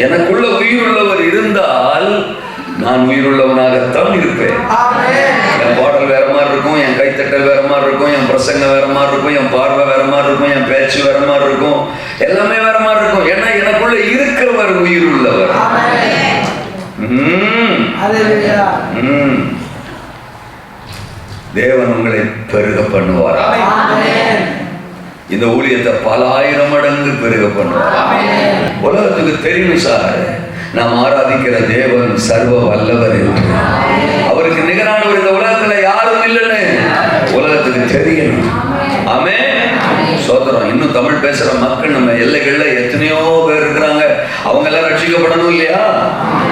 எனக்குள்ள உயிருள்ளவர் இருந்தால் நான் உயிருள்ளவனாகத்தான் இருப்பேன். என் பாடல் வேற மாதிரி இருக்கும், என் கைத்தட்டல் வேற மாதிரி இருக்கும், என் பிரசங்கம் வேற மாதிரி இருக்கும், என் பார்வை வேற மாதிரி இருக்கும், என் பேச்சு வேற மாதிரி இருக்கும், எல்லாமே வேற மாதிரி இருக்கும். ஏன்னா எனக்குள்ள இருக்கிறவர் உயிருள்ளவர். தேவன் உங்களை பெருக பண்ணுவாரா? இந்த ஊழியத்தை பல ஆயிரம் மடங்கு பெருக பண்ணுவாரா? உலகத்துக்கு தெரியும் சார், நாம் ஆராதிக்கிற தேவன் சர்வ வல்லவர் என்று. அவருக்கு நிகரானவர் இந்த உலகத்துல யாரும் இல்லைன்னு உலகத்துக்கு தெரியணும். ஆமென். சோதரம். இன்னும் தமிழ் பேசுற மக்கள் நம்ம எல்லைகள்ல எத்தனையோ பேர் இருக்கிறாங்க. அவங்க எல்லாம் ரட்சிக்கப்படணும் இல்லையா?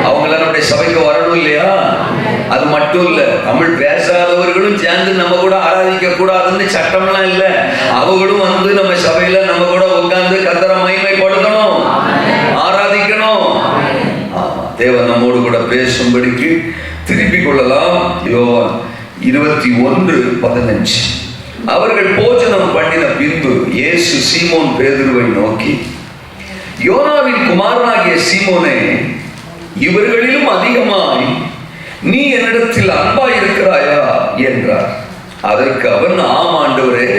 அவங்க எல்லாம் நம்முடைய சபைக்கு வரணும் இல்லையா? அது மட்டும் இல்ல, தமிழ் பேசாதவர்களும் சேர்ந்து நம்ம கூட ஆராதிக்க கூடாதுன்னு சட்டம்லாம் இல்லை. அவங்களும் வந்து நம்ம சபையில நம்ம கூட உட்கார்ந்து கர்த்தரை மகிமைப்படுத்தணும், ஆராதிக்கணும். தேவன் நம்மோடு கூட பேசும்படிக்கு திருப்பிக் கொள்ளலாம். யோவான் 21:15. அவர்கள் போஜனம் பண்ணின பின்பு இயேசு சீமோன் பேதுருவை நோக்கி, யோனாவின் குமாரனாகிய சீமோனே, இவர்களிலும் அதிகமாய் நீ என்னிடத்தில் அன்பாய் இருக்கிறாயா என்றார். அதற்கு அவன், ஆம் ஆண்டவரே,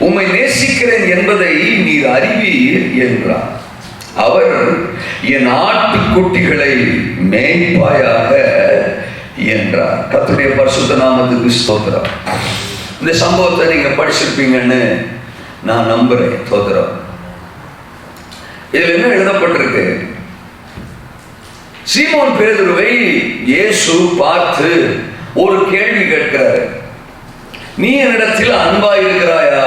உம்மை நேசிக்கிறேன் என்பதை நீர் அறிவீர் என்றார். அவர், என் ஆட்டுக்குட்டிகளை மேய்ப்பாயாக என்றார். கர்த்தருடைய பரிசுத்த நாமத்துக்கு ஸ்தோத்திரம். இந்த சம்பவத்தை நீங்க படிச்சிருப்பீங்கன்னு நான் நம்புறேன். ஸ்தோத்திரம். இதுல என்ன எழுதப்பட்டிருக்கு? சீமோன் பேதுருவை இயேசு பார்த்து ஒரு கேள்வி கேட்கிறார். நீ என்னிடத்தில் அன்பாய் இருக்கிறாயா?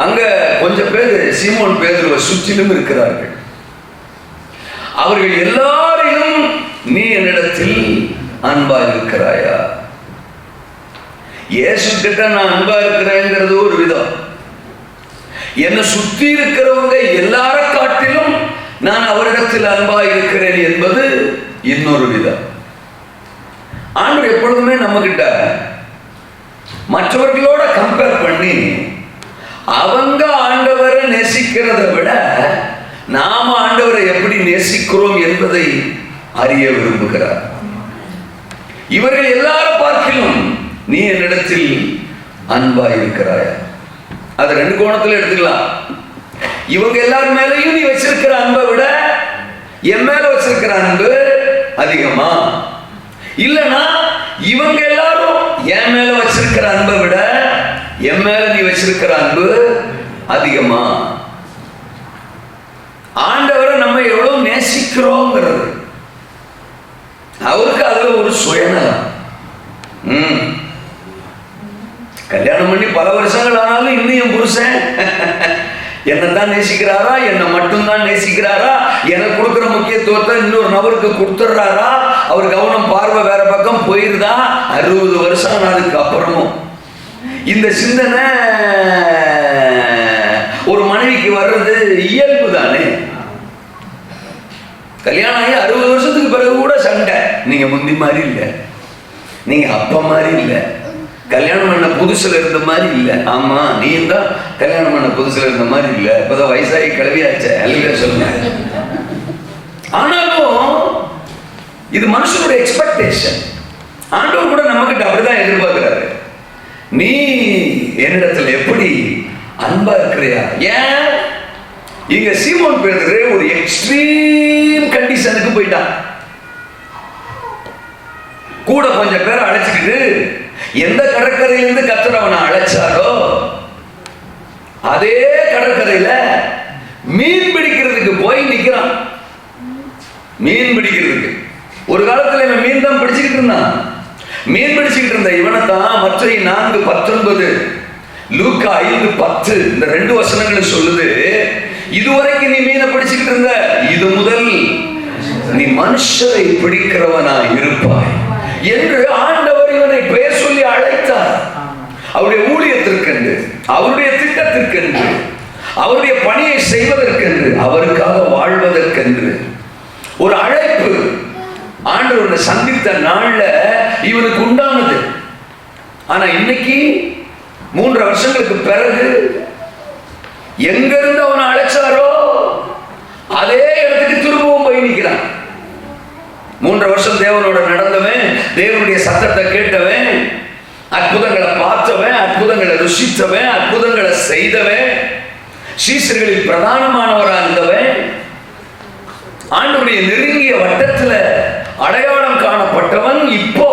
அங்க கொஞ்சம் பேர் சீமோன் பேதுருவை சுற்றிலும் இருக்கிறார்கள். அவர்கள் எல்லாரையும் நீ என்னிடத்தில் அன்பா இருக்கிறாயா? இயேசு கிட்ட நான் அன்பா இருக்கிறேங்கிறது ஒரு விதம். என்னை சுற்றி இருக்கிறவங்க எல்லார காட்டிலும் நான் அவரிடத்தில் அன்பா இருக்கிறேன் என்பது இன்னொரு விதம். ஆண்டவர் எப்பொழுதுமே நம்ம கிட்ட மற்றவர்களோட கம்பேர் பண்ணி அவங்க ஆண்டவரை நேசிக்கிறத விட நாம ஆண்டவரை எப்படி நேசிக்கிறோம் என்பதை அறிய விரும்புகிறார். இவர்கள் எல்லாரும் பார்க்கிலும் நீ என்னிடத்தில் அன்பா இருக்கிறாயா? அது ரெண்டு கோணத்துல எடுத்துக்கலாம். இவங்க எல்லாரும் மேலையும் நீ வச்சிருக்கிற அன்பை விட என் மேல வச்சிருக்கிற அன்பு அதிகமா? இல்லைன்னா இவங்க எல்லாரும் என் மேல வச்சிருக்கிற அன்பை விட என் மேல நீ வச்சிருக்கிற அன்பு அதிகமா? ஆண்டவரை நம்ம எவ்வளவு நேசிக்கிறோங்கிறது அவருக்கு அதுல ஒரு சுயநலம். கல்யாணம் பண்ணி பல வருஷங்கள் ஆனாலும் இன்னும் என் புருஷன் என்னதான் நேசிக்கிறாரா, என்னை மட்டும்தான் நேசிக்கிறாரா, எனக்கு கொடுக்குற முக்கியத்துவத்தை இன்னொரு நபருக்கு கொடுத்துட்றாரா, அவர் கவனம் பார்வை வேற பக்கம் போயிருதா? 60 வருஷம் ஆனதுக்கு அப்புறமும் இந்த சிந்தனை ஒரு மனைவிக்கு வர்றது இயல்பு தானே. கல்யாணம் ஆகி 60 வருஷத்துக்கு பிறகு கூட சண்டை. நீங்க முந்தி மாதிரி இல்லை, நீங்க அப்ப மாதிரி இல்லை, கல்யாணம் பண்ண புதுசுல இருந்த மாதிரி இல்லை. ஆமா, நீ தான் கல்யாணம் பண்ண புதுசுல இருந்த மாதிரி இல்லை, இப்பதான் வயசாகி கிளவியாச்ச அல்ல சொல்லுங்க. ஆனாலும் இது மனுஷனுடைய எக்ஸ்பெக்டேஷன். ஆண்டவர் கூட நம்ம கிட்ட அப்படிதான் எதிர்பார்க்கிறாரு. நீ என்னிடத்துல எப்படி அன்பா இருக்கிறியா? ஏன் இங்க சீமோன் பேதுரு ஒரு எக்ஸ்ட்ரீம் கண்டிஷனுக்கு போயிட்டான். கூட கொஞ்சம் பேரை அழைச்சிக்கிட்டு எந்த கடற்கரையிலிருந்து கர்த்தர் அவனை அழைச்சாரோ அதே கடற்கரையில மீன் பிடிக்கிறதுக்கு போய் நிக்கிறான். மீன் பிடிக்கிறதுக்கு ஒரு காலத்துல இவன் மீன் தான் பிடிச்சுக்கிட்டு இருந்தான். மீன் பிடிச்சுக்கிட்டு இருந்த இவனை தான் மற்ற 4:19 லூக்கா 5:10 இந்த 2 வசனங்கள் சொல்லுது. இதுவரைக்கும் நீ மீனை பிடிச்சுக்கிட்டு இருந்த, இது முதல் நீ மனுஷரை பிடிக்கிறவனாய் இருப்பாய் என்று ஆண்டவர் இவனை பெயர் சொல்லி அழைத்தார். அவருடைய ஊழியத்திற்கென்று, அவருடைய திட்டத்திற்கென்று, அவருடைய பணியை செய்வதற்கென்று, அவருக்காக வாழ்வதற்கென்று ஒரு அழைப்பு ஆண்டவரை சந்தித்த நாள்ல இவனுக்கு உண்டானது. ஆனா இன்னைக்கு 3 வருஷங்களுக்கு பிறகு எங்கிருந்து அவனை அழைச்சாரோ அதே இடத்துக்கு திரும்பவும் போய் நிற்கிறான். 3 வருஷம் தேவனோட நடந்தவன், தேவனுடைய சத்தத்தை கேட்டவன், அற்புதங்களை பார்த்தவன், அற்புதங்களை ருசித்தவன், அற்புதங்களை செய்தவன், சீஷர்களில் பிரதானமானவராக இருந்தவன், ஆண்டவருடைய நெருங்கிய வட்டத்தில் அடையாளம் காணப்பட்டவன், இப்போ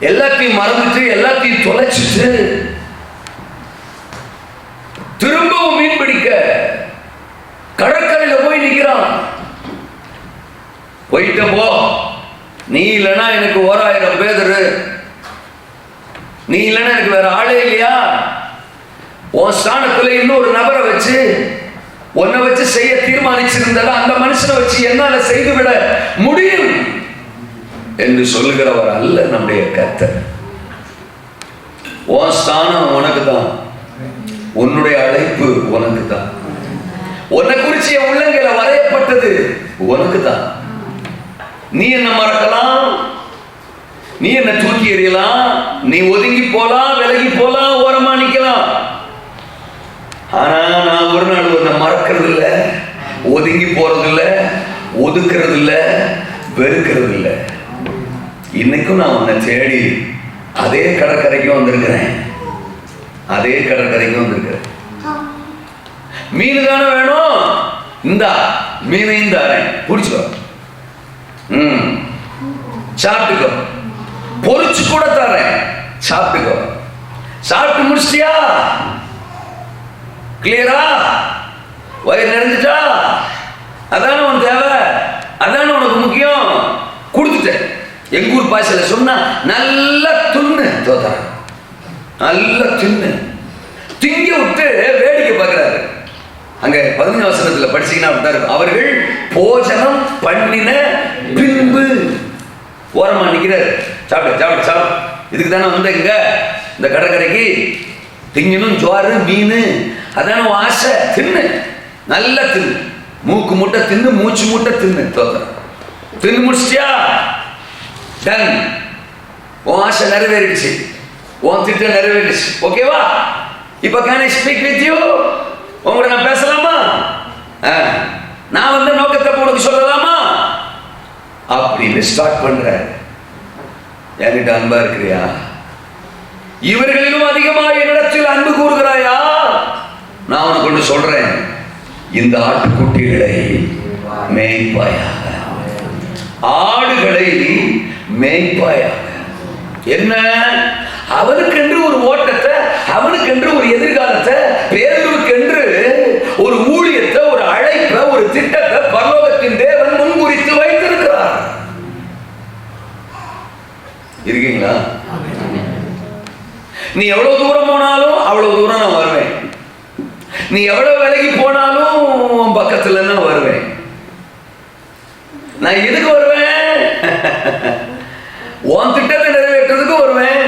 எல்லாத்தையும் மறந்துட்டு எல்லாத்தையும் தொலைச்சிட்டு திரும்பவும் மீன் பிடிக்க கடற்கரையில் போய் நிற்கிறான். போயிட்ட போ, நீ இல்லைன்னா எனக்கு 1000 பேதரு, நீ இல்லைன்னா எனக்கு வேற ஆளே இல்லையா, உன் ஸ்தானத்துல இன்னொரு நபரை வச்சு உன்னை வச்சு செய்ய தீர்மானிச்சிருந்தால அந்த மனுஷனை வச்சு என்னால செய்துவிட முடியும் என்று சொல்லுகிறவர் அல்ல நம்முடைய கர்த்தர். உன் ஸ்தானம் உனக்கு தான், உன்னுடைய அழைப்பு உனக்கு தான், உன்னை குறிச்சு என் உள்ளங்கையில வரையப்பட்டது உனக்கு தான். நீ என்ன மறக்கலாம், நீ என்ன தூக்கி எறியலாம், நீ ஒதுங்கி போலாம், விலகி போலாம், ஓரமா நிக்கலாம். ஆனா நான் ஒரு நாள் உன்னை மறக்கிறது இல்லை, ஒதுங்கி போறது இல்லை, ஒதுக்குறது இல்லை, வெறுக்கிறது இல்லை. இன்னைக்கும் நான் உன்னை தேடி அதே கடற்கரைக்கு வந்திருக்கிறேன், அதே கடற்கரைக்கு வந்திருக்கிறேன். மீன் தானே வேணும், இந்தா மீனையும் தாரேன், பிடிச்சோ, சாப்பிட்டுக்கோ, பொறிச்சு கூட தரேன், சாப்பிட்டுக்கோ. சாப்பிட்டு முடிச்சிட்டியா, கிளியரா, வயிறு நிறைஞ்சிட்டா, அதான உன் தேவை, அதான உனக்கு முக்கியம், கொடுத்துட்டேன். எங்க ஊர் பாஷையில சொன்னா நல்லா துண்ணு தோதா, நல்லா தின்னு. திங்க விட்டு வேடிக்கை பார்க்கிறாரு. அங்க 15 வசனத்துல படிச்சீங்கன்னா அவர்கள் போஜனம் பண்ணின பின்பு ஓரமா நிக்கிறாரு. சாப்பிடு சாப்பிடு சாப்பிடு, இதுக்கு தானே வந்த இங்க இந்த கடற்கரைக்கு, திங்கணும் ஜோறு மீன், அதான ஆசை, தின்னு, நல்லா தின்னு, மூக்கு மூட்டை தின்னு, மூச்சு மூட்டை தின்னு, தோத்த தின்னு முடிச்சிட்டியா, டன், உன் ஆசை நிறைவேறிடுச்சு, உன் திட்டம் நிறைவேறிடுச்சு, ஓகேவா? இப்ப can I speak with you, உங்களை நான் பேசலாமா, நான் வந்து நோக்கத்தை உனக்கு சொல்லலாமா அப்படின்னு ஸ்டார்ட் பண்ற. என்கிட்ட அன்பா இருக்கிறியா? இவர்களிலும் அதிகமாக என்னிடத்தில் அன்பு கூறுகிறாயா? நான் உனக்கு ஒன்று சொல்றேன், இந்த ஆட்டுக்குட்டிகளை மேய்ப்பாயாக, ஆடுகளை மேய்ப்பாயாக. என்ன, அவனுக்கென்று ஒரு ஓட்டத்தை, அவனுக்கென்று ஒரு எதிர்காலத்தை, பேதுருவுக்கென்று ஒரு ஊழியத்தை, ஒரு அழைப்பை, ஒரு திட்டத்தை பரலோகத்தின் தேவன் முன்குறித்து வைத்திருக்கிறார். இருக்கீங்களா? நீ எவ்வளவு தூரம் போனாலும் அவ்வளவு தூரம் நான் வருவேன், நீ எவ்வளவு விலகி போனாலும் பக்கத்துல நான் வருவேன். நான் எதுக்கு வருவேன்? உன் திட்டத்தை நிறைவேற்றதுக்கு வருவேன்.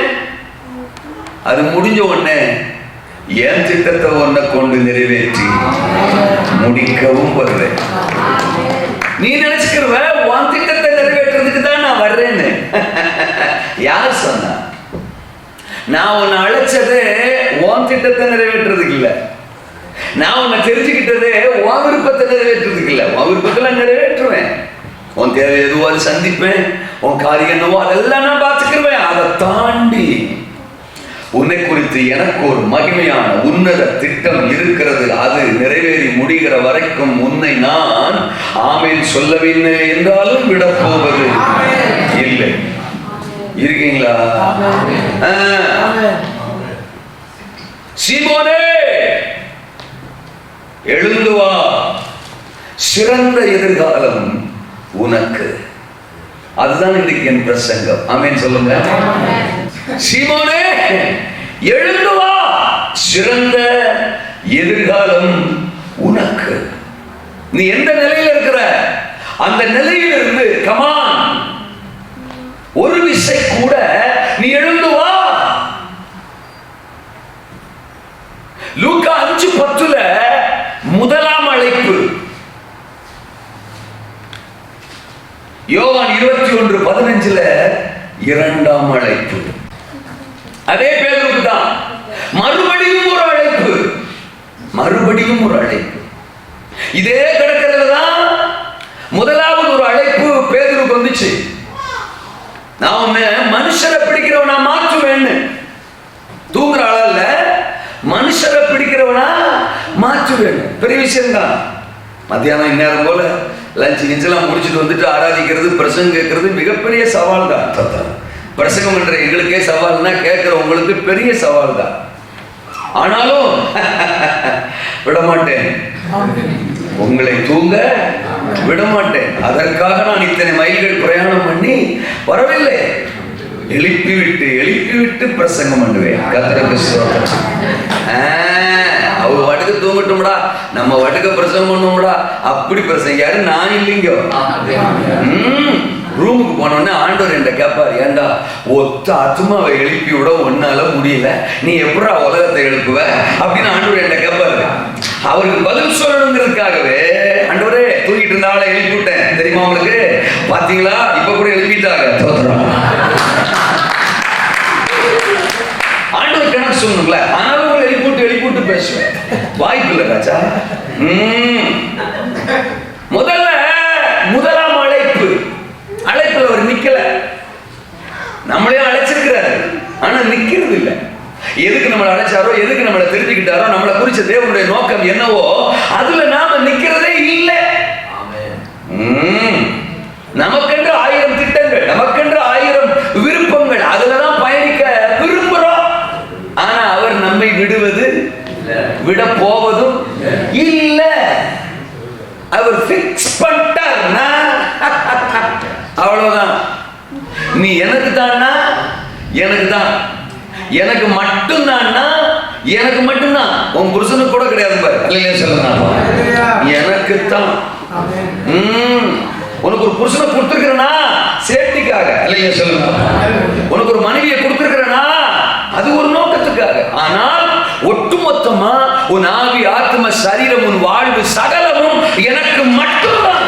அது முடிஞ்ச உடனே என் திட்டத்தை ஒன்ன கொண்டு நிறைவேற்றி முடிக்கவும் வருவேன். நீ நினைச்சுக்கிறவ உன் திட்டத்தை நிறைவேற்றுறதுக்கு தான் நான் வர்றேன்னு. யார் சொன்னா? நான் உன்னை அழைச்சதே உன் திட்டத்தை நிறைவேற்றுறதுக்கு இல்லை, நான் உன்னை தெரிஞ்சுக்கிட்டதே உன் விருப்பத்தை நிறைவேற்றுறதுக்கு இல்லை. உன் விருப்பத்தெல்லாம் நிறைவேற்றுவேன், உன் தேவை எதுவோ அதை சந்திப்பேன், உன் காரியம் என்னவோ அதெல்லாம் நான் பார்த்துக்கிருவேன். அதை தாண்டி உன்னை குறித்து எனக்கு ஒரு மகிமையான உன்னத திட்டம் இருக்கிறது. அது நிறைவேறி முடிகிற வரைக்கும் உன்னை நான் ஆமேன் சொல்லவில்லை என்றாலும் விடப்போவது இல்லை. இருக்கீங்களா? சீமோனே எழுந்து வா, சிறந்த எதிர்காலம் உனக்கு. அதுதான் இன்னைக்கு என் பிரசங்கம். ஆமென் சொல்லுங்க. சீமோனே எழுந்து வா, சிறந்த எதிர்காலம் உனக்கு. நீ எந்த நிலையில் இருக்கிற அந்த நிலையிலிருந்து கமான், ஒரு விசை கூட நீ எழுந்து வா. லூக்கா 5:10 முதலாம் அழைப்பு, யோவான் 21:15 இரண்டாம் அழைப்பு. அதே பேதுருக்கு தான் மறுபடியும் ஒரு அழைப்பு, மறுபடியும் ஒரு அழைப்பு. இதே கடற்கரையில தான் முதலாவது ஒரு அழைப்பு பேதுருக்கு வந்துச்சு. நான் உன்னை மனுஷரை பிடிக்கிறவனா மாற்றுவேன்னு. தூங்குற ஆளல்ல, மனுஷரை பிடிக்கிறவனா மாற்றுவேன். பெரிய விஷயம் தான். மத்தியானம் இந்நேரம் போல லஞ்ச் கிஞ்செல்லாம் முடிச்சுட்டு வந்துட்டு ஆராதிக்கிறது, பிரசங்கம் கேட்கறது மிகப்பெரிய சவால் தான். பிரசங்கம் என்ற எங்களுக்கே சவால்னா கேட்கிற உங்களுக்கு பெரிய சவால் தான். ஆனாலும் விடமாட்டேன், உங்களை தூங்க விடமாட்டேன். அதற்காக நான் இத்தனை மைல்கள் பிரயாணம் பண்ணி வரவில்லை. எழுப்பி விட்டு பிரசங்கம் பண்ணுவேன். கர்த்தருக்கு ஸ்தோத்திரம். அவங்க வாட்டுக்கு தூங்கட்டும்டா, நம்ம வாட்டுக்கு பிரசங்கம் பண்ணுவோம்டா. அப்படி பிரசங்க யாரு? நான் இல்லைங்க. ரூமுக்கு போனோடனே ஆண்டவர் என்கிட்ட கேட்பார், ஏண்டா ஒத்த ஆத்மாவை எழுப்பி விட ஒன்னால முடியல, நீ எப்படா உலகத்தை எழுப்புவ அப்படின்னு ஆண்டவர் என்கிட்ட கேட்பாரு. அவருக்கு பதில் சொல்லணுங்கிறதுக்காகவே ஆண்டவரே தூங்கிட்டு இருந்தால எழுப்பி விட்டேன் தெரியுமா உங்களுக்கு? பாத்தீங்களா, இப்ப கூட எழுப்பிட்டாங்க. ஆண்டவர் கணக்கு சொல்லணும்ல, ஆனாலும் எழுப்பிட்டு பேசுவேன். வாய்ப்பு இல்லை ராஜா. முதலாம் அழைப்புல அவர் நிக்கல. நம்மளே அழைச்சிருக்கிறாரு, ஆனா நிக்கிறது இல்லை. எதுக்கு நம்மளை அழைச்சாரோ, எதுக்கு நம்மளை தெரிஞ்சுக்கிட்டாரோ, நம்மளை குறிச்ச தேவனுடைய நோக்கம் என்னவோ அதுல நாம நிக்கிறதே இல்லை. நமக்கென்று 1000 திட்டங்கள், நமக்கென்று 1000 விருப்பங்கள், அதுலதான் பயணிக்க விரும்புறோம். ஆனா அவர் நம்மை விட போவதும் இல்ல. அவர் பிக்ஸ் பண்ணிட்டார். அவ்வளவுதான். நீ எனக்கு தான்னா எனக்கு தான், எனக்கு மட்டும்தான்னா எனக்கு மட்டும்தான். உன் புருஷனுக்கு கூட கிடையாது பாரு. அல்லையா சொல்லுங்க, எனக்கு தான். உனக்கு ஒரு புருஷனை கொடுத்துருக்கிறனா சேஃப்டிக்காக. அல்லையா சொல்லுங்க. உனக்கு ஒரு மனைவியை கொடுத்துருக்கிறனா அது ஒரு நோக்கத்துக்காக. ஆனால் ஒட்டுமொத்தமா உன் ஆவி, ஆத்ம, சரீரம், உன் வாழ்வு சகலமும் எனக்கு மட்டும்தான்.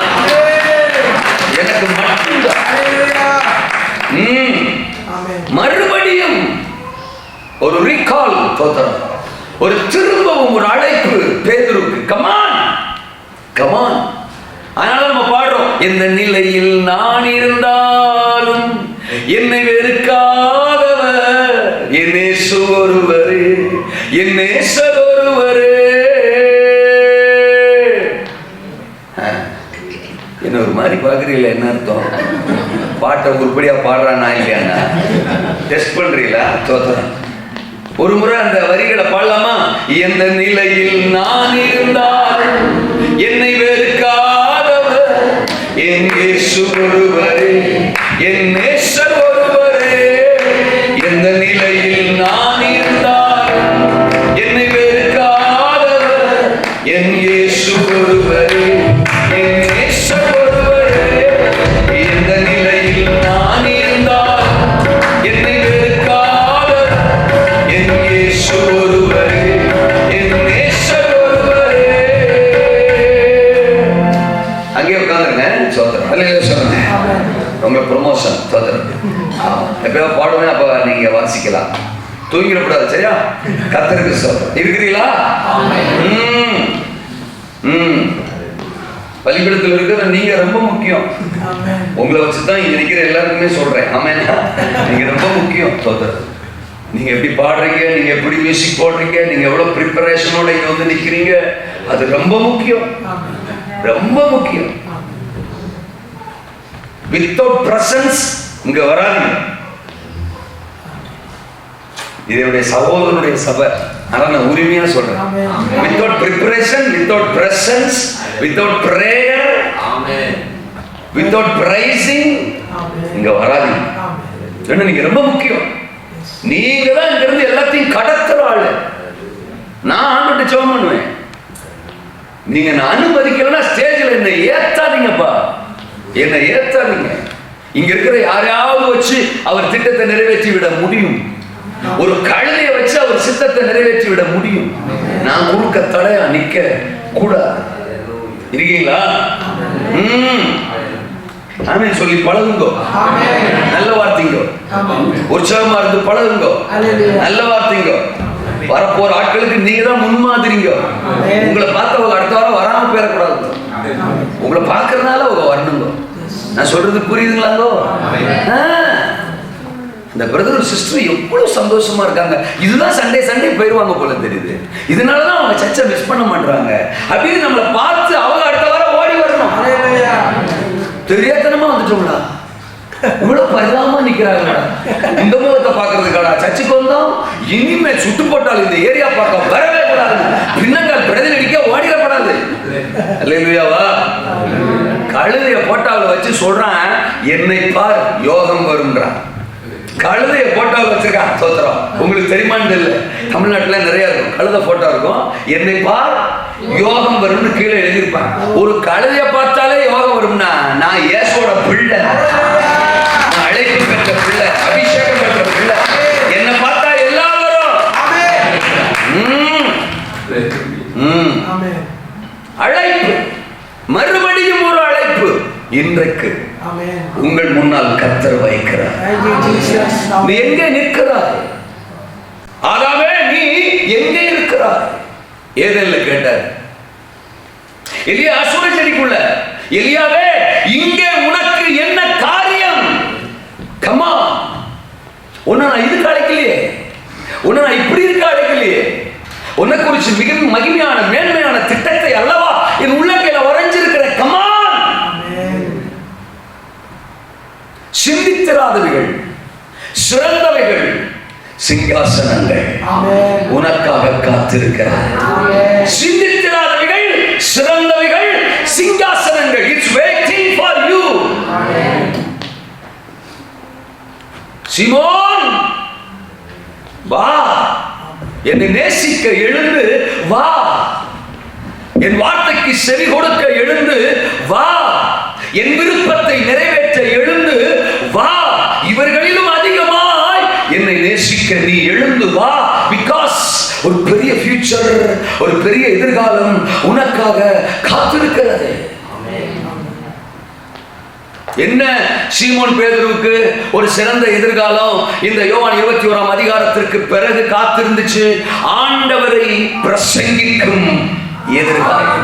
எனக்கு மட்டும்தான். மறுபடியும் ஒரு ரீகால், ஒரு திரும்பவும் ஒரு அழைப்பு பேதுருக்கு. Come on come on. அதனால நம்ம பாடுறோம், எந்த நிலையில் நான் இருந்தாலும் என்னை வெறுக்காதவர் என் இயேசு ஒருவரே, என் நேசர் ஒருவரே. என்ன ஒரு மாதிரி பாக்குறீங்களா? என்ன அர்த்தம்? பாட்டை உருப்படியா பாடுறானா இல்லையானா டெஸ்ட் பண்றீங்களா? தோத்துறேன். ஒரு முறை அந்த வரிகளை பாடலாமா? எந்த நிலையில் நான் இருந்தால் என்னை வெறுக்காதவர் என் இயேசு ஒருவரே, என் நேசர் ஒருவரே. எந்த நிலையில் நான் இருந்தால் என்னை வெறுக்காதவர் என் இயேசு ஒருவரே, என் நேசர் ஒருவரே. எந்த நிலையில் நான் இருந்தால் என்னை வெறுக்காதவர் என் இயேசு ஒருவரே, என் நேசர் ஒருவரே. அங்கே உட்கார்ந்துருங்க. சோதரம். அல்லேலூயா சொல்லுங்க. உங்க ப்ரமோஷன். சோதரம். எப்பயாவது பாடுவேன், அப்ப நீங்க வாசிக்கலாம். தூங்கிடக்கூடாது, சரியா? கர்த்தருக்கு சோதரம். இருக்கிறீங்களா? பலிபீடத்தில் இருக்கிற நீங்க ரொம்ப முக்கியம். உங்களை வச்சுதான் இங்க இருக்கிற எல்லாருக்குமே சொல்றேன். ஆமாண்ணா, நீங்க ரொம்ப முக்கியம். சோதரம். நீங்க எப்படி பாடுறீங்க, நீங்க எப்படி மியூசிக் போடுறீங்க, நீங்க எவ்வளவு ப்ரிப்பரேஷனோட இங்க வந்து நிக்கிறீங்க, அது ரொம்ப முக்கியம். ரொம்ப முக்கியம். வித்தவுட் பிரசன்ஸ் இங்க வராதீங்க. இதனுடைய சகோதரனுடைய சபை. அதான் நான் உரிமையா சொல்றேன். Without preparation, without presence, without prayer, without praising இங்க வராதீங்க. ஏன்னா நீங்க ரொம்ப முக்கியம். நீங்க தான் இங்க இருந்து எல்லாத்தையும் கடத்துற ஆளு. நான் ஆண்டுட்டு ஜெபம் பண்ணுவேன். நீங்க நான் அனுமதிக்கலன்னா ஸ்டேஜில் என்னை ஏத்தாதீங்கப்பா, என்னை ஏத்தாதீங்க. இங்க இருக்கிற யாரையாவது வச்சு அவர் திட்டத்தை நிறைவேற்றி விட முடியும். ஒரு கழுதையை வச்சு அவர் சித்தத்தை நிறைவேற்றி விட முடியும். நான் குறுக்க தடையா நிக்க கூடாது. இருக்கீங்களா? ஆமென் சொல்லி பழகுங்கோ. நல்ல வார்த்தைங்கோ. உற்சாகமா இருந்து பழகுங்கோ. நல்ல வார்த்தைங்கோ. வரப்போற ஆட்களுக்கு நீங்க தான் முன்மாதிரிங்க. உங்களை பார்த்து அவங்க அடுத்த வாரம் வராம போயிடக்கூடாது. உங்களை பார்க்கறதுனால அவங்க வரணுங்க. நான் சொல்றது புரியுதுங்களாங்கோ? இந்த பிரதர் சிஸ்டர் எவ்வளவு சந்தோஷமா இருக்காங்க. இதுதான் சண்டே போயிருவாங்க போல தெரியுது. இதனாலதான் அவங்க சர்ச்சை மிஸ் பண்ண மாட்டாங்க. அப்படின்னு நம்மளை பார்த்து அவங்க அடுத்த வாரம் ஓடி வரணும். தெரியாதனமா வந்துட்டோம்டா, இவ்வளவு பரிதாபமா நிக்கிறாங்கடா, இந்த முகத்தை பாக்குறதுக்காடா சர்ச்சுக்கு வந்தோம். இனிமே சுட்டு போட்டால் இந்த ஏரியா பார்க்க வரவே கூடாது, பின்னங்கால் பிரதிநிதிக்க ஓடிடப்படாது. அல்லேலூயாவா. கழுதைய போட்டாவில் வச்சு சொல்றான், என்னை பார் யோகம் வரும்ன்றான். கழுதைய போட்டாவில் வச்சிருக்கான். சோத்திரம். உங்களுக்கு தெரியுமான்னு தெரியல, தமிழ்நாட்டுல நிறைய இருக்கும் கழுதை போட்டோ இருக்கும். என்னை பார் யோகம் வரும்னு கீழே எழுதியிருப்பான். ஒரு கழுதைய பார்த்தாலே யோகம் வரும்னா நான் இயேசுவோட பிள்ளை, நான் அழைப்பு பெற்ற பிள்ளை, அபிஷேகம் பெற்ற பிள்ளை. என்னை பார்த்தா எல்லாம் வரும். அழைப்பு, மறுபடியும் ஒரு அழைப்பு இன்றைக்கு உங்கள் முன்னால் கர்த்தர் வைக்கிறார். நீ எங்கே நிற்கிறாய்? ஆதாமே நீ எங்கே இருக்கிறாய்? ஏதேன்ல கேட்டார். எலியா அசூர செடிக்குள்ள, எலியாவே இங்கே உனக்கு என்ன காரியம்? கமா, உன்னை நான் இதுக்கு அழைக்கலையே, உன்னை நான் இப்படி இருக்க அழைக்கலையே. உன்னை குறிச்சு மிக மகிமையான மேன்மையான திட்டத்தை அல்லவா என் உள்ளங்கையில வரைஞ்சிருக்கிற. கமா, சிந்தித்திராதவைகள், சிறந்தவைகள், சிங்காசனங்கள் உனக்காக காத்திருக்கிறார். சிந்தித்திராதவைகள், சிறந்தவைகள், சிங்காசனங்கள். It's waiting for you. Simon வா, என்னை நேசிக்க எழுந்து வா, என் வார்த்தைக்கு செவி கொடுக்க எழுந்து வா, என் விருப்பத்தை நிறைவேற்ற எழுந்து வா, இவர்களிலும் அதிகமாய் என்னை நேசிக்க நீ எழுந்து வா. பிகாஸ் ஒரு பெரிய ஃபியூச்சர், ஒரு பெரிய எதிர்காலம் உனக்காக காத்திருக்கிறது. என்ன சீமோன் பேதுருவுக்கு ஒரு சிறந்த எதிர்காலம் இந்த யோவான் 21ஆம் அதிகாரத்திற்கு பிறகு காத்திருந்துச்சு. ஆண்டவரை பிரசங்கிக்கும் எதிர்காலம்.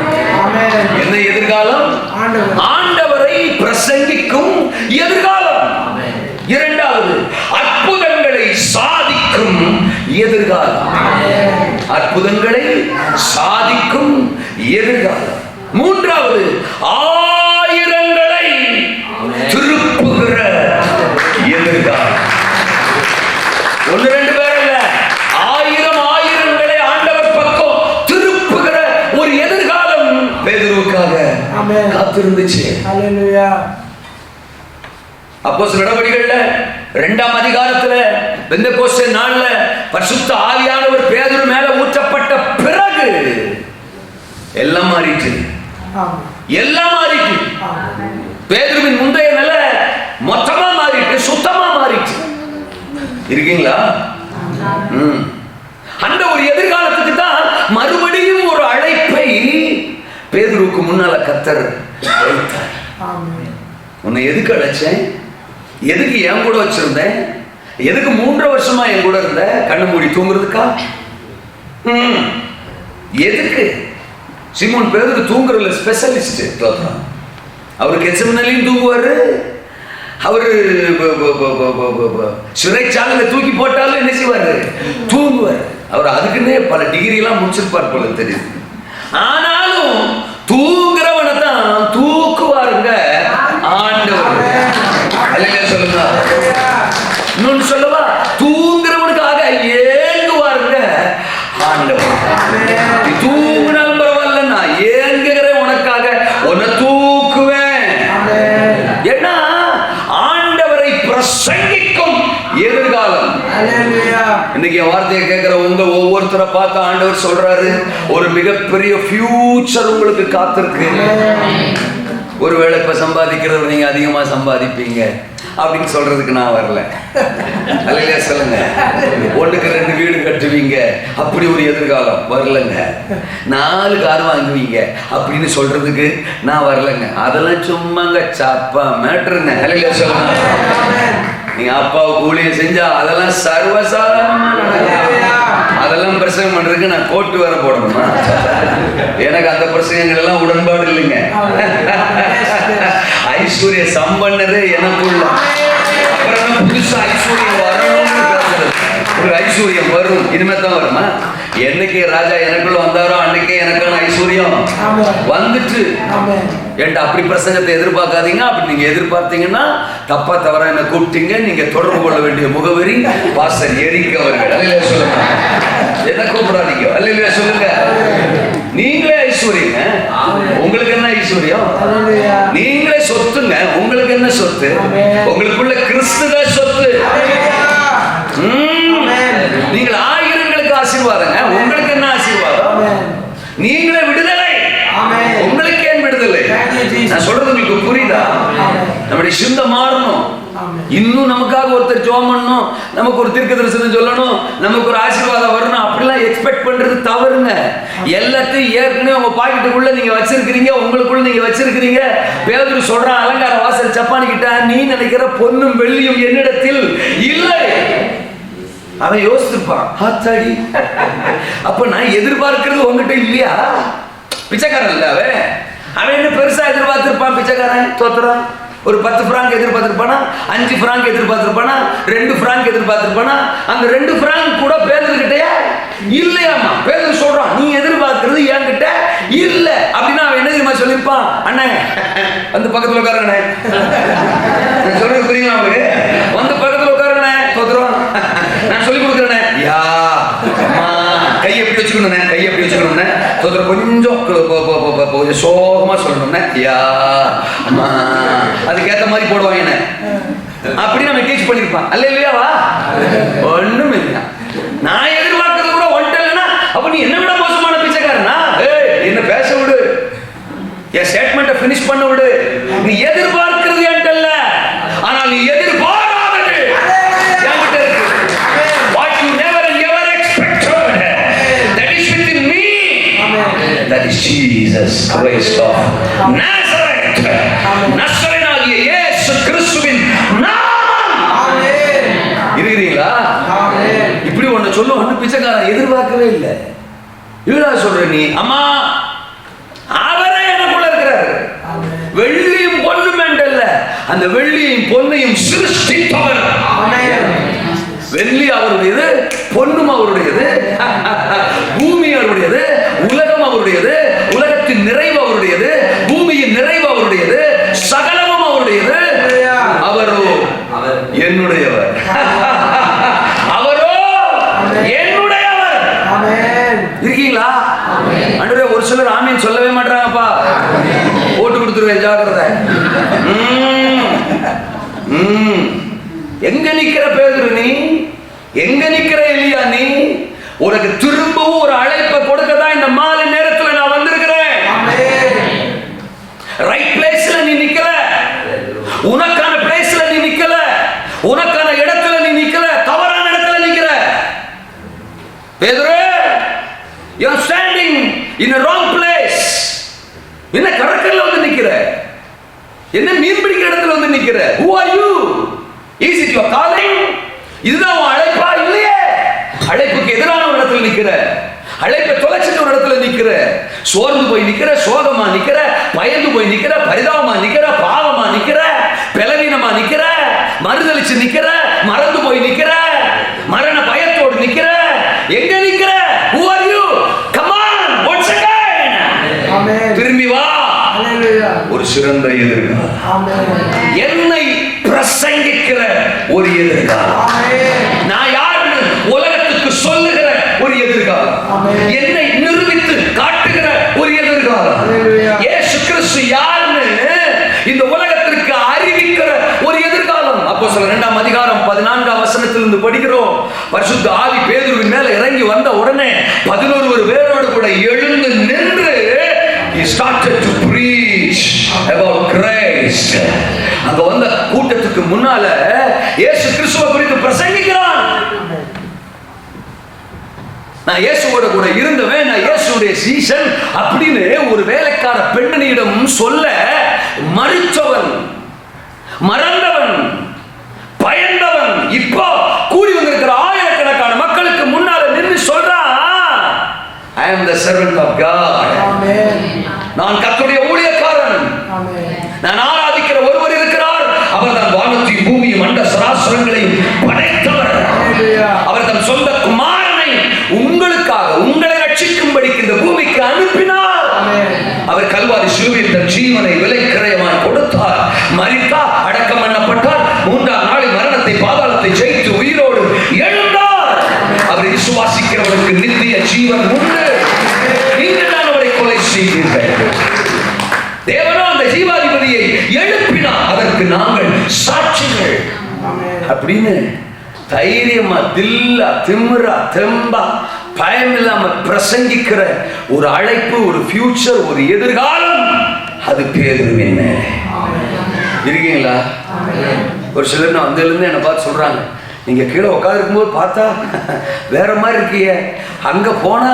என்ன எதிர்காலம்? ஆண்டவரை பிரசங்கிக்கும் எதிர்காலம். இரண்டாவது, அற்புதங்களை சாதிக்கும் எதிர்காலம். அற்புதங்களை சாதிக்கும் எதிர்காலம். மூன்றாவது, ஆயிரங்களை திருப்புகிற எதிர்காலம். ஒன்று ரெண்டு பேர் இல்ல, ஆயிரங்களை ஆண்டவர் பக்கம் திருப்புகிற ஒரு எதிர்காலம் பேதுருவுக்காக காத்திருந்துச்சு. அப்போஸ்தலர் நடவடிக்கைகள்ல 2ஆம் அதிகாரத்துல பெந்தெகோஸ்தே நாள்ல பரிசுத்த ஆவியானவர் பேதுரு மேல ஊற்றப்பட்ட பிறகு எல்லாம் மாறிச்சு. எல்லாம் மாறிச்சு. பேதுருவின் முந்தைய நிலை மொத்தமா மாறிட்டு, சுத்தமா மாறிச்சு. இருக்கீங்களா? அந்த ஒரு எதிர்காலத்துக்கு தான் மறுபடியும் ஒரு அழைப்பை பேதுருவுக்கு முன்னால கர்த்தர் வைத்தார். உன்னை எதுக்கு அழைச்சேன்? எதுக்கு என் கூட வச்சிருந்தேன்? எதுக்கு 3 வருஷமா என் கூட இருந்த? கண்ணு மூடி தூங்குறதுக்கா? எதுக்கு? சீமோன் பேதுரு தூங்குறதுல ஸ்பெஷலிஸ்ட். அவரு கெத்செமனேலையும் தூங்குவாரு, அவரு சிறைச்சாலையில தூக்கி போட்டாலும் என்ன செய்வாரு? தூங்குவார். அவர் அதுக்குன்னே பல டிகிரி எல்லாம் முடிச்சிருப்பார் போல தெரியுது. ஆனாலும் தூங்குறவனை தான் தூக்குவாருங்க ஆண்டவர். சொல்லுங்க. இன்னொன்னு சொல்லவா? தூங்குறவனுக்காக ஏங்குவாருங்க ஆண்டவர். தூங்குனாலும் பரவாயில்ல, நான் ஏங்குகிறேன் உனக்காக, உன்னை தூக்குவேன். ஏன்னா ஆண்டவரை பிரசங்கிக்கும் எதிர்காலம். இன்னைக்கு என் வார்த்தையை கேட்கிற உங்க ஒவ்வொருத்தரை பார்த்து ஆண்டவர் சொல்றாரு, ஒரு மிகப்பெரிய ஃபியூச்சர் உங்களுக்கு காத்திருக்கு. ஒருவேளை இப்ப சம்பாதிக்கிறவர் நீங்க அதிகமா சம்பாதிப்பீங்க அப்படின்னு சொல்றதுக்கு நான் வரல. அல்லையா சொல்லுங்க. 1க்கு 2 வீடு கட்டுவீங்க, அப்படி ஒரு எதிர்காலம் வரலங்க. 4 கார் வாங்குவீங்க அப்படின்னு சொல்றதுக்கு நான் வரலங்க. அதெல்லாம் சும்மாங்க சாப்பா மேட்டருங்க. அல்லையா சொல்லுங்க. நீங்க அப்பாவுக்கு ஊழியம் செஞ்சா அதெல்லாம் சர்வசாதாரணமா, அதெல்லாம் பிரசங்கம் பண்றதுக்கு நான் கோட்டு வேற போடணுமா? எனக்கு அந்த பிரசங்கங்கள் எல்லாம் உடன்பாடு இல்லைங்க. ஐஸ்வர்ய சம்பன்னரே எனக்குள்ள, அப்புறம் புதுசா ஐஸ்வர்யம் வரணும்னு பேசுறது. ஒரு ஐஸ்வர்யம் வரும், இனிமே தான் வருமா? என்னைக்கு ராஜா எனக்குள்ள வந்தாரோ அன்னைக்கே எனக்கான ஐஸ்வர்யம் வந்துட்டு. ஏன்டா அப்படி பிரசங்கத்தை எதிர்பார்க்காதீங்க. அப்படி நீங்க எதிர்பார்த்தீங்கன்னா தப்பா தவறா என்ன கூப்பிட்டீங்க. நீங்க தொடர்பு கொள்ள வேண்டிய முகவரி பாஸ்டர் எரிக் அவர்கள். அல்லேலூயா சொல்லுங்க. என்ன கூப்பிடாதீங்க. அல்லேலூயா சொல்லுங்க. நீங்களே ஐஸ்வர்யங்க. உங்களுக்கு என்ன ஐஸ்வர்யம்? நீங்களே சொத்துங்க. உங்களுக்கு என்ன சொத்து? உங்களுக்குள்ள கிறிஸ்துவ சொத்து. நீங்கள் ஆயிரங்களுக்கு ஆசீர்வாதங்க. உங்களுக்கு என்ன ஆசீர்வாதம்? நீங்களே விடுதலை. உங்களுக்கு ஏன் விடுதலை? நான் சொல்றது உங்களுக்கு புரியுதா? நம்முடைய சிந்தை மாறணும். இன்னும் நமக்காக ஒருத்தர் ஜெபம் பண்ணணும், நமக்கு ஒரு தீர்க்க தரிசனம் சொல்லணும், நமக்கு ஒரு ஆசீர்வாதம் வரணும், அப்படிலாம் எக்ஸ்பெக்ட் பண்றது தவறுங்க. எல்லாத்தையும் ஏற்கனவே உங்க பாக்கெட்டுக்குள்ள நீங்க வச்சிருக்கிறீங்க, உங்களுக்குள்ள நீங்க வச்சிருக்கிறீங்க. பேதுரு சொல்றான் அலங்கார வாசல் சப்பானி கிட்ட, நீ நினைக்கிற பொன்னும் வெள்ளியும் என்னிடத்தில் இல்லை. அவன் யோசிச்சிருப்பான், ஆத்தாடி அப்ப நான் எதிர்பார்க்கிறது உங்ககிட்ட இல்லையா? பிச்சைக்காரன் இல்ல அவன் என்ன பெருசா எதிர்பார்த்திருப்பான்? பிச்சைக்காரன் தோத்துறான். ஒரு 10 பிராங்க் எதிர்பார்த்திருப்பானா, 5 பிராங்க் எதிர்பார்த்திருப்பானா, 2 பிராங்க் எதிர்பார்த்திருப்பானா? அந்த 2 பிராங்க் கூட பேதுருக்கிட்டயா இல்லையாமா? பேதுரு சொல்றான், நீ எதிர்பார்க்கிறது என்கிட்ட இல்ல அப்படின்னா அவன் என்ன தெரியுமா சொல்லிருப்பான்? அண்ணே வந்து பக்கத்துல உட்காருங்கண்ணே. சொல்றது புரியுங்களா அவனுக்கு? வந்து பக்கத்துல உட்காருங்கண்ணே. தோத்துருவான். நான் சொல்லி கொடுக்குறேண்ணே. யா கையை எப்படி வச்சுக்கணும்ண்ணே, கையை எப்படி வச்சுக்கணும்ண்ணே. தோத்துற கொஞ்சம் சோகமா சொல்லணும்ண்ணே. யா அம்மா அதுக்கேற்ற மாதிரி போடுவாங்க. அப்படி நம்ம டீச் பண்ணிருப்பான். அல்ல இல்லையாவா? ஒண்ணும் இல்லை. நான் எதிர்பார்க்கறது கூட ஒன்ட்டு இல்லைன்னா அப்ப நீ என்ன விட மோசமான பிச்சைக்காரனா? என்ன பேச விடு, என் ஸ்டேட்மெண்ட்டை ஃபினிஷ் பண்ண விடு. நீ எதிர்பார்க்கிறது என்கிட்ட இல்ல, ஆனால் நீ எதிர்பாராதது என்கிட்ட இருக்கு. What you never ever expected, that is within me. That is Jesus Christ of Nazareth. நசரேயனாகிய இயேசு கிறிஸ்துவின் நாமம். இருக்கிறீங்களா? இப்படி ஒண்ணு சொல்ல ஒண்ணு பிச்சைக்காரன் எதிர்பார்க்கவே இல்லை. இவரா சொல்ற நீ அம்மா அவரே எனக்குள்ள இருக்கிறாரு. வெள்ளியும் பொன்னும் என்றல்ல, அந்த வெள்ளியையும் பொன்னையும் சிருஷ்டித்தவர். வெள்ளி அவருடையது, பொன்னும் அவருடையது, பூமி அவருடையது, உலகம் அவருடையது, உலகத்தின் நிறைவு அவருடையது, பூமியின் நிறைவு அவருடையது, சகலமும் அவருடையது. அவரோ என்னுடையவர். அவரோ என்னுடையவர். இருக்கீங்களா? ஆண்டவரே ஒரு சிலர் ஆமீன் சொல்லவே மாட்டாங்கப்பா. போட்டு கொடுத்துருவேன், ஜாக்கிரதை. எங்க நிக்கிற பேதுரு நீ? எங்க நிக்கிற எலியா நீ? உனக்கு திரும்பவும் ஒரு அழைப்பை கொடுக்கதான் இந்த மாலை நேரத்துல நான் வந்திருக்கிறேன். ரைட் பிளேஸ்ல நீ நிக்கல, உனக்கான பிளேஸ்ல நீ நிக்கல, உனக்கான இடத்துல நீ நிக்கல, தவறான இடத்துல நிக்கிற. பேதுரு, you are standing in a wrong place. என்ன கடற்கரையில வந்து நிக்கிற? என்ன மீன் பிடிக்கிற இடத்துல வந்து நிக்கிற? Who are you? Is it your calling? இதுதான் உன் அழைப்பா? இல்லையே. அழைப்புக்கு எதிரான ஒரு இடத்துல நிக்கிற, அழைப்பை தொலைச்சிட்டு ஒரு இடத்துல நிக்கிற, சோர்ந்து போய் நிக்கிற, சோகமா நிக்கிற, பயந்து போய் நிக்கிற, பரிதாபமா நிக்கிற, பாவமா நிக்கிற, பலவீனமா நிக்கிற, மறுதலிச்சு நிக்கிற, மறந்து போய் நிக்கிற, மரண பயத்தோடு நிக்கிற. எங்க நிக்கிற? Who are you? Come on, once again. திரும்பி வா. ஒரு சிறந்த எதிர்காலம், என்னை பிரசங்கிக்கிற ஒரு எதிர்காலம், நான் யாருன்னு உலகத்துக்கு சொல்லுகிற ஒரு எதிர்காலம், என்னை நிரூபித்து காட்டுகிற ஒரு எதிர்காலம், இயேசு கிறிஸ்து யாருன்னு இந்த உலகத்திற்கு அறிவிக்கிற ஒரு எதிர்காலம். அப்போஸ்தலர் 2ஆம் அதிகாரம் 14ஆம் வசனத்திலிருந்து படிக்கிறோம். பரிசுத்த ஆவி பேதுருவின் மேல இறங்கி வந்த உடனே 11 பேரோடு கூட எழுந்து நின்று he started to preach about Christ. அங்க வந்த கூட்டத்துக்கு முன்னால இயேசு கிறிஸ்துவை குறித்து பிரசங்கிக்கிறான். நான் இயேசுவோட கூட இருந்தவன், நான் இயேசுடைய சீசன் அப்படின்னு ஒரு வேலைக்கார பெண்ணிடம் சொல்ல மறுத்தவன், மறந்தவன், பயந்தவன் இப்போ கூடி வந்திருக்கிற ஆயிரக்கணக்கான மக்களுக்கு முன்னால நின்று சொல்றான், servant of God. நான் கர்த்தருடைய ஊழியக்காரன். நான் ஆராதிக்கிற ஒருவர் இருக்கிறார். அவர் தான் வானத்தையும் பூமியும் அண்ட சராசரங்களையும் படைத்தவர். அவர் தம் சொந்த குமாரனை உங்களுக்காக உங்களை ரட்சிக்கும்படிக்கு இந்த பூமிக்கு அனுப்பினார். அவர் கல்வாரி சிலுவையில் தன் ஜீவனை விலை கிரயமாய் கொடுத்தார். மரித்தார், அடக்கம் பண்ணப்பட்டார். மூன்றாம் நாளில் மரணத்தை பாதாளத்தை ஜெயித்து உயிரோடு எழுந்தார். அவரை விசுவாசிக்கிறவருக்கு நித்திய ஜீவன் உண்டு. நீங்கள் தான் அவரை கொலை செய்தீர்கள். தேவனோ அந்த ஜீவாதிபதியை எழுப்பினார். அதற்கு நாங்கள் சாட்சிகள் அப்படின்னு தைரியமா தில்லா திமிரா தெம்பா பயம் இல்லாம பிரசங்கிக்கிற ஒரு அழைப்பு, ஒரு ஃபியூச்சர், ஒரு எதிர்காலம். அது பேதுருவின் மேலே இருக்கீங்களா? ஒரு சிலர் நான் வந்ததுலேருந்து என்னை பார்த்து சொல்றாங்க, நீங்க கீழே உட்காந்துருக்கும் போது பார்த்தா வேற மாதிரி இருக்கீங்க, அங்க போனா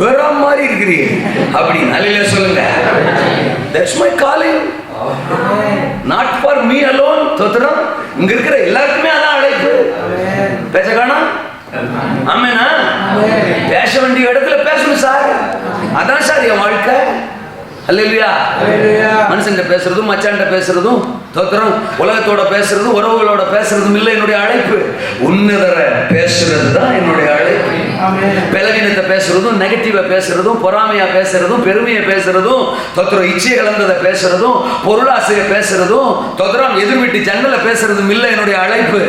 வேற மாதிரி இருக்கிறீங்க அப்படின்னு. அல்லேலூயா சொல்லுங்க. That's my calling. Not for me alone. தோத்திரம். இங்க இருக்கிற எல்லாருக்குமே அதான் அழைப்பு. பேச காணோம். ஆமெனா? பேச வேண்டிய இடத்துல பேசணும் சார். அதான் சார் என் வாழ்க்கை. அல்லேலூயா. மனுஷன்கிட்ட பேசுறதும் மச்சான்கிட்ட பேசுறதும் தோத்திரம், உலகத்தோட பேசுறதும் உறவுகளோட பேசுறதும் இல்லை என்னுடைய அழைப்பு. உன்னதர பேசுறது தான் என்னுடைய அழைப்பு. பலவீனத்தை பேசுறதும், நெகட்டிவா பேசுறதும், பொறாமையா பேசுறதும், பெருமையை பேசுறதும், தோத்திரம் இச்சையை கலந்ததை பேசுறதும், பொருளாசையை பேசுறதும், தோத்திரம் எதிர் வீட்டு ஜன்னல பேசுறதும் இல்லை என்னுடைய அழைப்பு.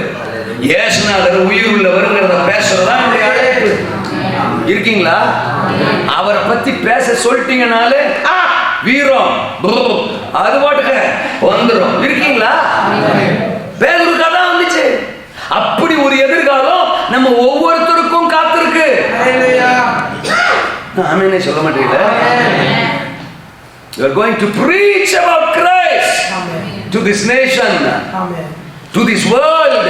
ஏசுநாதர் உயிர் உள்ளவர்ங்கிறத பேசுறதா என்னுடைய அழைப்பு. இருக்கீங்களா? அவரை பத்தி பேச சொல்லிட்டீங்கனாலே வீரம் அது பாட்டுக்க வந்துடும். இருக்கீங்களா? பேதுருக்கா தான் வந்துச்சு. அப்படி ஒரு எதிர்காலம் நம்ம ஒவ்வொருத்தருக்கும் காத்திருக்கு. ஆமென் சொல்ல மாட்டீங்களா? You are going to preach about Christ to this nation, to this world.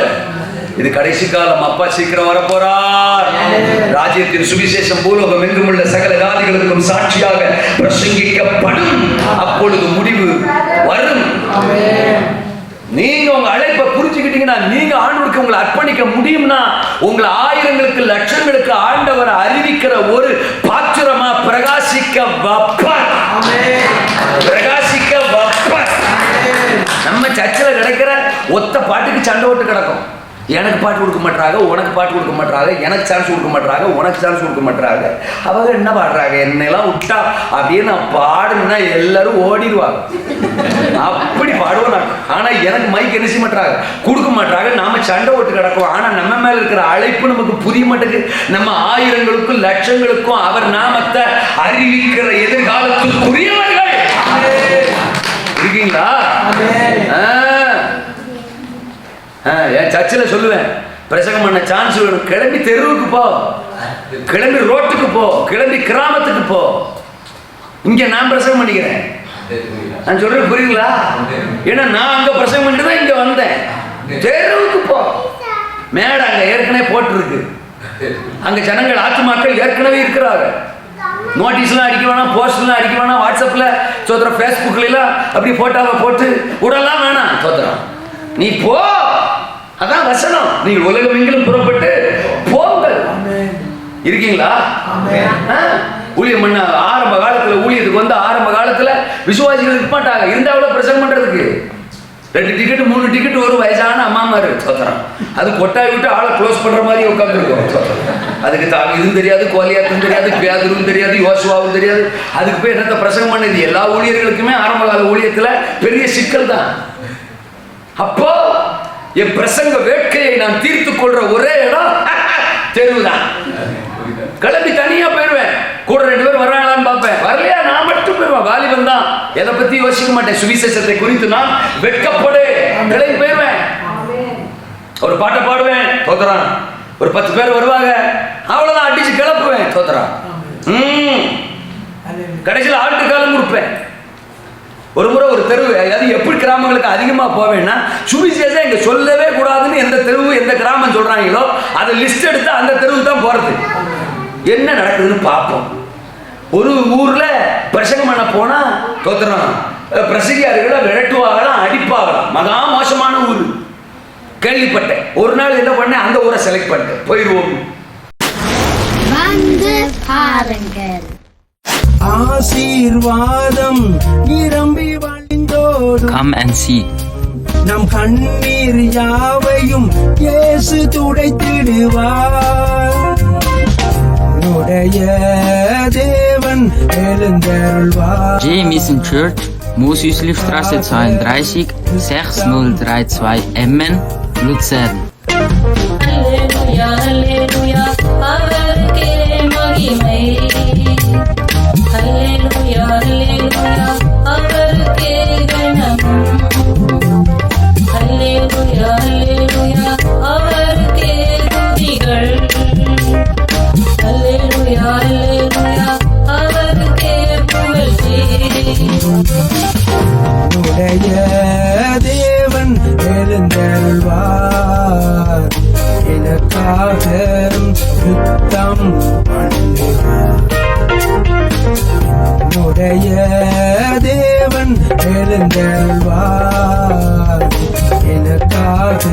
இது கடைசி காலம். அப்பா சீக்கிரம் வர போறார். ராஜ்யத்தின் சுவிசேஷம் பூலோகம் எங்கும் உள்ள சகல ஜாதிகளுக்கும் சாட்சியாக பிரசங்கிக்கப்படும். அப்பொழுது முடிவு வரும். நீங்க உங்க அழைப்பை புரிஞ்சுக்கிட்டீங்கன்னா, நீங்க ஆண்டவருக்கு உங்களை அர்ப்பணிக்க முடியும்னா, உங்களை ஆயிரங்களுக்கு லட்சங்களுக்கு ஆண்டவர் அறிவிக்கிற ஒரு பாத்திரமா பிரகாசிக்க வைப்பார். பிரகாசிக்க வைப்பார். நம்ம சர்ச்சில் கிடைக்கிற ஒத்த பாட்டுக்கு சண்டை ஓட்டு கிடக்கும். எனக்கு பாட்டு கொடுக்க மாட்டாங்க, உனக்கு பாட்டு கொடுக்க மாட்டாங்க, எனக்கு சான்ஸ் கொடுக்க மாட்டாங்க, உனக்கு சான்ஸ் கொடுக்க மாட்டாங்க. அவங்க என்ன பாடுறாங்க, என்னெல்லாம் விட்டா அப்படியே நான் பாடுனா எல்லாரும் ஓடிடுவாங்க. அப்படி பாடுவோம் நான். ஆனா எனக்கு மைக் என்ன செய்ய மாட்டாங்க, கொடுக்க மாட்டாங்க. நாம சண்டை ஓட்டு கிடக்கும். ஆனா நம்ம மேல இருக்கிற அழைப்பு நமக்கு புரிய மாட்டேங்குது. நம்ம ஆயிரங்களுக்கும் லட்சங்களுக்கும் அவர் நாமத்தை அறிவிக்கிற எதிர்காலத்துக்குரியவர்கள் இருக்கீங்களா? என் சர்ச்சில் சொல்லுவேன், பிரசங்கம் பண்ண சான்ஸ் வேணும், கிளம்பி தெருவுக்கு போ, கிளம்பி ரோட்டுக்கு போ, கிளம்பி கிராமத்துக்கு போ. இங்க நான் பிரசங்கம் பண்ணிக்கிறேன். நான் சொல்றது புரியுங்களா? ஏன்னா நான் அங்க பிரசங்கம் பண்ணிட்டு தான் இங்க வந்தேன். தெருவுக்கு போ. மேடை அங்க ஏற்கனவே போட்டிருக்கு. அங்க ஜனங்கள் ஆத்துமாக்கள் ஏற்கனவே இருக்கிறாங்க. நோட்டீஸ்லாம் அடிக்க வேணாம், போஸ்ட்லாம் அடிக்க வேணாம், வாட்ஸ்அப்ல சோதரம், ஃபேஸ்புக்ல எல்லாம் அப்படி போட்டாவை போட்டு விடலாம் வேணாம். சோதரம் நீ போ, அதான் வசனம். நீங்கள் உலகம் எங்கிலும் புறப்பட்டு போங்கள். இருக்கீங்களா? ஊழியம் பண்ண ஆரம்ப காலத்துல, ஊழியத்துக்கு வந்து ஆரம்ப காலத்துல விசுவாசிகள் இருக்க மாட்டாங்க. இருந்தாலும் பிரசங்கம் பண்றதுக்கு 2 டிக்கெட் 3 டிக்கெட் ஒரு வயசான அம்மாமாரு சோதரம், அது கொட்டாய் விட்டு ஆளை க்ளோஸ் பண்ற மாதிரி உட்காந்துருக்கோம். அதுக்கு இதுவும் தெரியாது, கோலியாத்தும் தெரியாது, பேதுருவும் தெரியாது, யோசுவாவும் தெரியாது. அதுக்கு போய் என்னத்தை பிரசங்கம் பண்ணது? எல்லா ஊழியர்களுக்குமே ஆரம்ப கால ஊழியத்துல பெரிய சிக்கல் தான். அப்போ என் பிரசங்க வேட்கையை நான் தீர்த்துக் கொள்ற ஒரே இடம் தெருவுதான். கிளம்பி தனியா போயிடுவேன். கூட 2 பேர் வர்றாங்களான்னு பார்ப்பேன். வரலையா நான் மட்டும் போயிடுவேன். வாலிபன் தான், எதை பத்தி யோசிக்க மாட்டேன். சுவிசேஷத்தை குறித்து நான் வெட்கப்படு கிளம்பி போயிடுவேன். ஒரு பாட்டை பாடுவேன், தோத்துறான். ஒரு 10 பேர் வருவாங்க, அவ்வளவுதான், அடிச்சு கிளப்புவேன், தோத்துறான். கடைசியில் ஆட்டு காலம் கொடுப்பேன். ஒரு முறை ஒரு தெருவு, அது எப்படி கிராமங்களுக்கு அதிகமாக போவேன்னா, சுவிசேஷம் இங்கே சொல்லவே கூடாதுன்னு எந்த தெருவு எந்த கிராமம் சொல்கிறாங்களோ அதை லிஸ்ட் எடுத்து அந்த தெருவுக்கு தான் போகிறது. என்ன நடக்குதுன்னு பார்ப்போம். ஒரு ஊரில் பிரசங்கம் பண்ண போனால் தோத்துறோம், பிரசங்கியார்களை விரட்டுவாங்களாம், அடிப்பாங்களாம். மகா மோசமான ஊர் கேள்விப்பட்டேன். ஒரு நாள் என்ன பண்ணேன், அந்த ஊரை செலக்ட் பண்ணிட்டேன். போயிடுவோம். ஆசீர்வாதம் நிரம்பி வழிந்தோடும். Come and see. நம் கண்ணீர் யாவையும் இயேசு துடைத்திடுவார். உடைய தேவன் எழுந்தருள்வார். J Mission Church, Mosüslistraße 32, 6032 Emmen, Luzern. Halleluja, Halleluja, அவருக்கே மகிமை. Halleluja, Halleluja, அவருக்கே கனம். Halleluja, Halleluja, அவருக்கே துதிகள். Halleluja, Halleluja, அவருக்கே புகழ்ச்சி. உடைய தேவன் எழுந்தருள்வார். எனக்காக யுத்தம் பண்ணுவார். உடைய தேவன் எழுந்தருள்வார். எனக்காக